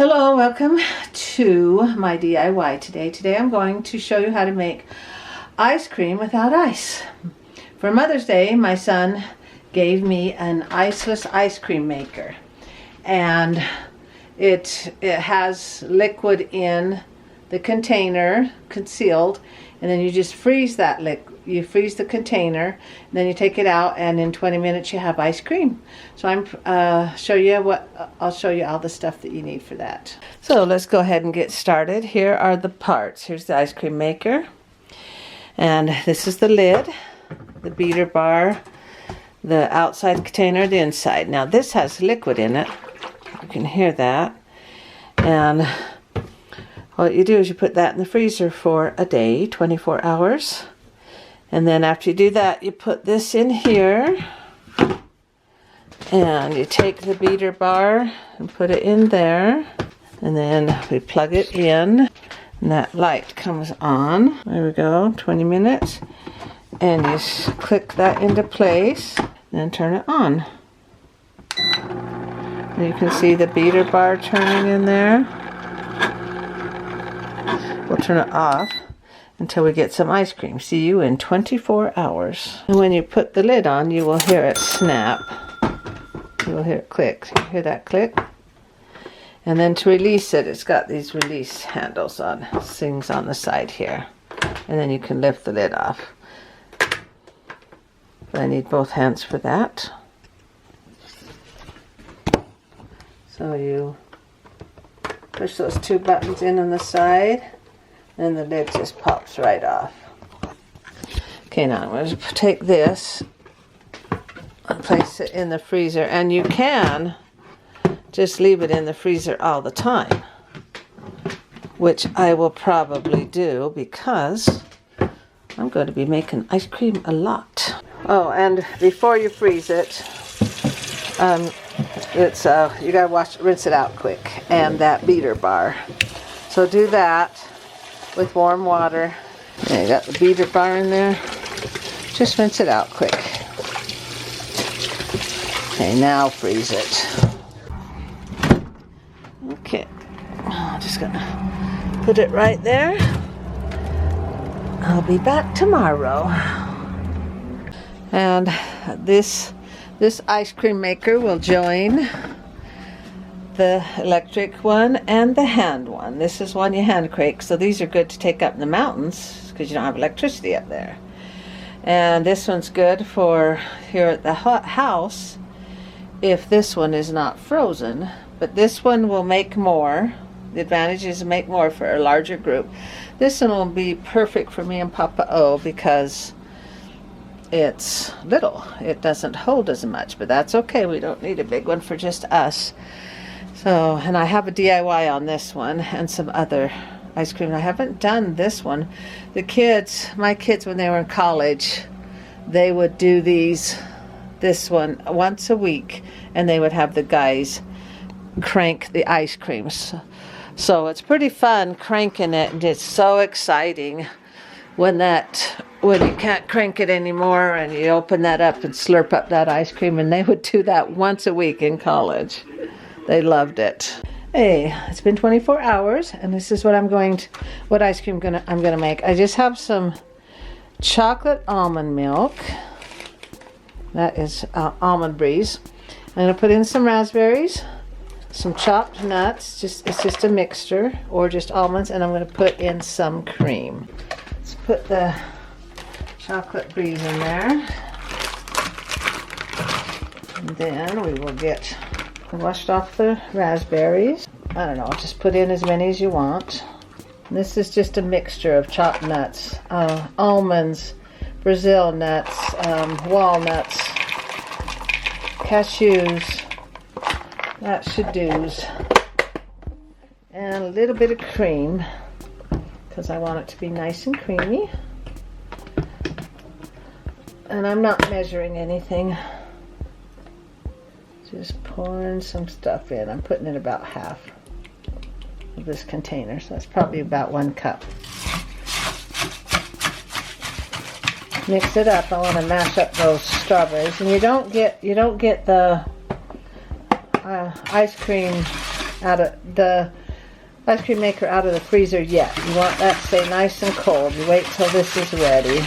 Hello, welcome to my DIY today. Today I'm going to show you how to make ice cream without ice. For Mother's Day, my son gave me an iceless ice cream maker. And it has liquid in the container, concealed, and then you just freeze that liquid. You freeze the container, and then you take it out, and in 20 minutes you have ice cream. So I'll show you all the stuff that you need for that. So let's go ahead and get started. Here are the parts. Here's the ice cream maker, and this is the lid, the beater bar, the outside container, the inside. Now this has liquid in it. You can hear that. And what you do is you put that in the freezer for a day, 24 hours. And then after you do that, you put this in here. And you take the beater bar and put it in there. And then we plug it in. And that light comes on. There we go, 20 minutes. And you click that into place. And then turn it on. And you can see the beater bar turning in there. We'll turn it off until we get some ice cream. See you in 24 hours. And when you put the lid on, you will hear it snap. You will hear it click. You hear that click? And then to release it, it's got these release handles on, things on the side here. And then you can lift the lid off. But I need both hands for that. So you push those two buttons in on the side, and the lid just pops right off. Okay, now I'm going to take this and place it in the freezer, and you can just leave it in the freezer all the time, which I will probably do because I'm going to be making ice cream a lot. Oh, and before you freeze it, you gotta rinse it out quick, and that beater bar. So do that with warm water. And you got the beater bar in there. Just rinse it out quick. Okay, now freeze it. Okay, I'm just gonna put it right there. I'll be back tomorrow. And this ice cream maker will join the electric one and the hand one. This is one you hand crank, so these are good to take up in the mountains because you don't have electricity up there. And this one's good for here at the house if this one is not frozen, but this one will make more. The advantage is to make more for a larger group. This one will be perfect for me and Papa O because it's little. It doesn't hold as much, but that's okay. We don't need a big one for just us. So, and I have a DIY on this one and some other ice cream. I haven't done this one. My kids, when they were in college, they would do this one once a week, and they would have the guys crank the ice creams. So it's pretty fun cranking it, and it's so exciting when you can't crank it anymore and you open that up and slurp up that ice cream. And they would do that once a week in college. They loved it. Hey, it's been 24 hours, and this is what what ice cream I'm gonna make. I just have some chocolate almond milk. That is almond breeze. I'm gonna put in some raspberries, some chopped nuts. It's just a mixture, or just almonds, and I'm gonna put in some cream. Let's put the chocolate breeze in there, and then we will get washed off the raspberries. I don't know, just put in as many as you want. This is just a mixture of chopped nuts, almonds, Brazil nuts, walnuts, cashews, that should do's, and a little bit of cream because I want it to be nice and creamy. And I'm not measuring anything. Just pouring some stuff in. I'm putting in about half of this container, so that's probably about 1 cup. Mix it up. I want to mash up those strawberries, and you don't get the ice cream out of the ice cream maker out of the freezer yet. You want that to stay nice and cold. You wait till this is ready.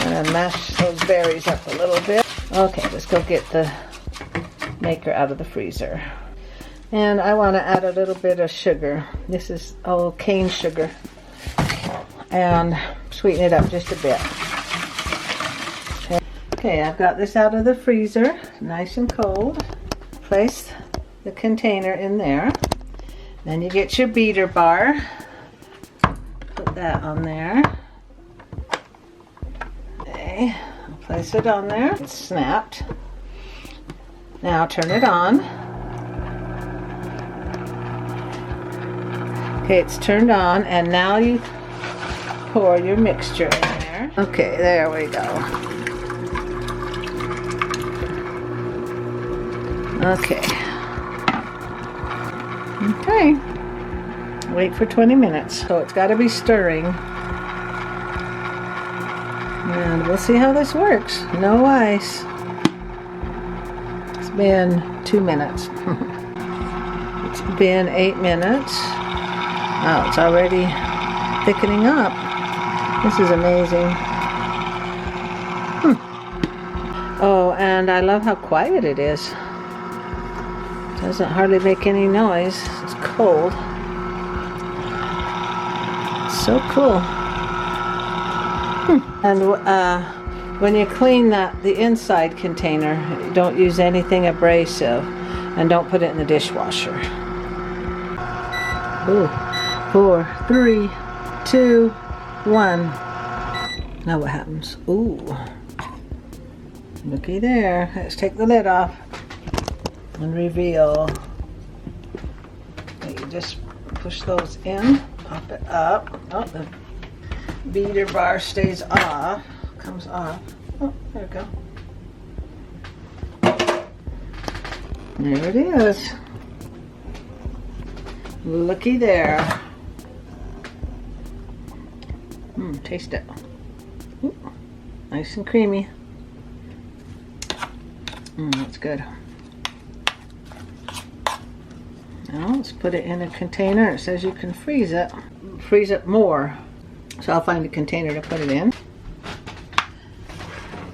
And then mash those berries up a little bit. Okay, let's go get the maker out of the freezer. And I want to add a little bit of sugar. This is cane sugar. And sweeten it up just a bit. Okay, I've got this out of the freezer, nice and cold. Place the container in there. Then you get your beater bar. Put that on there. Okay, place it on there. It's snapped. Now turn it on. Okay, it's turned on, and now you pour your mixture in there. Okay, there we go. Okay. Okay. Wait for 20 minutes. So it's got to be stirring. And we'll see how this works. No ice. It's been 2 minutes. It's been 8 minutes. Oh, it's already thickening up. This is amazing. Oh, and I love how quiet it is. Doesn't hardly make any noise. It's cold. So cool. And when you clean the inside container, don't use anything abrasive, and don't put it in the dishwasher. Ooh. 4, 3, 2, 1. Now what happens? Ooh. Looky there. Let's take the lid off and reveal. You just push those in, pop it up. Oh, the beater bar stays off, comes off. Oh, there we go. There it is. Looky there. Taste it. Ooh, nice and creamy. That's good. Now let's put it in a container. It says you can freeze it more. So I'll find a container to put it in.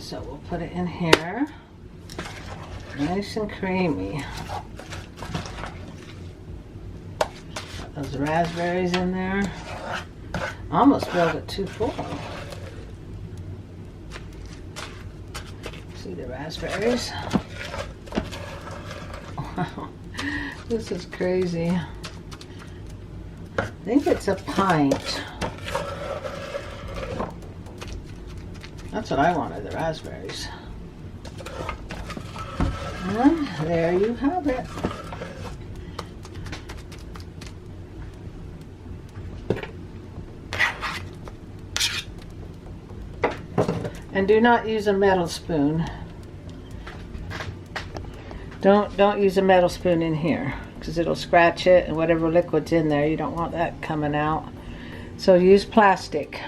So we'll put it in here. Nice and creamy. Got those raspberries in there. Almost filled it too full. See the raspberries? Wow, this is crazy. I think it's a pint. That's what I wanted, the raspberries. And there you have it. And do not use a metal spoon. Don't use a metal spoon in here, because it'll scratch it, and whatever liquid's in there, you don't want that coming out. So use plastic.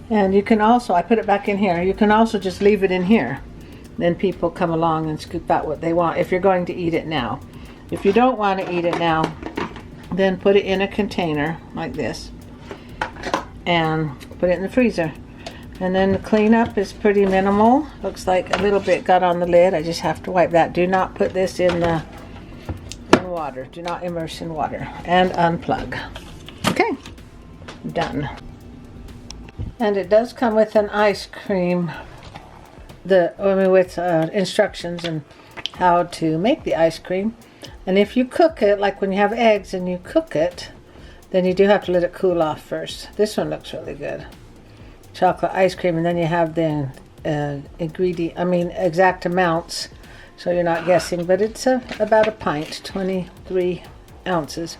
And you can also, I put it back in here, you can also just leave it in here. Then people come along and scoop out what they want if you're going to eat it now. If you don't want to eat it now, then put it in a container like this and put it in the freezer. And then the cleanup is pretty minimal. Looks like a little bit got on the lid. I just have to wipe that. Do not put this in water. Do not immerse in water. And unplug. Okay, done. And it does come with an ice cream, with instructions on how to make the ice cream. And if you cook it, like when you have eggs and you cook it, then you do have to let it cool off first. This one looks really good. Chocolate ice cream, and then you have the exact amounts, so you're not guessing, but it's about a pint, 23 ounces.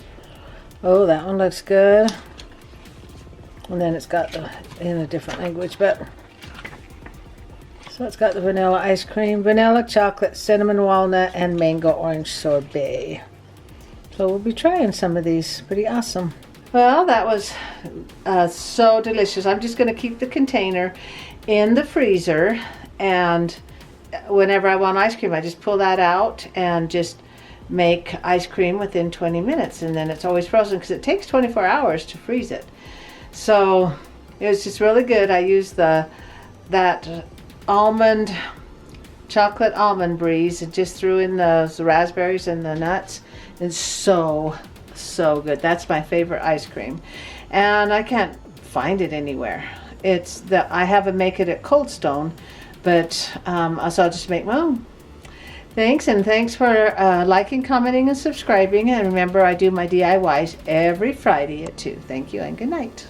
Oh, that one looks good. And then it's got in a different language, but so it's got the vanilla ice cream, vanilla, chocolate, cinnamon, walnut, and mango orange sorbet. So we'll be trying some of these. Pretty awesome. Well, that was so delicious. I'm just going to keep the container in the freezer, and whenever I want ice cream, I just pull that out and just make ice cream within 20 minutes, and then it's always frozen because it takes 24 hours to freeze it. So it was just really good. I used that chocolate almond breeze and just threw in the raspberries and the nuts. It's so good. That's my favorite ice cream, and I can't find it anywhere. I have to make it at Cold Stone, but so I'll just make my own. Thanks, and thanks for liking, commenting, and subscribing. And remember, I do my DIYs every Friday at 2. Thank you, and good night.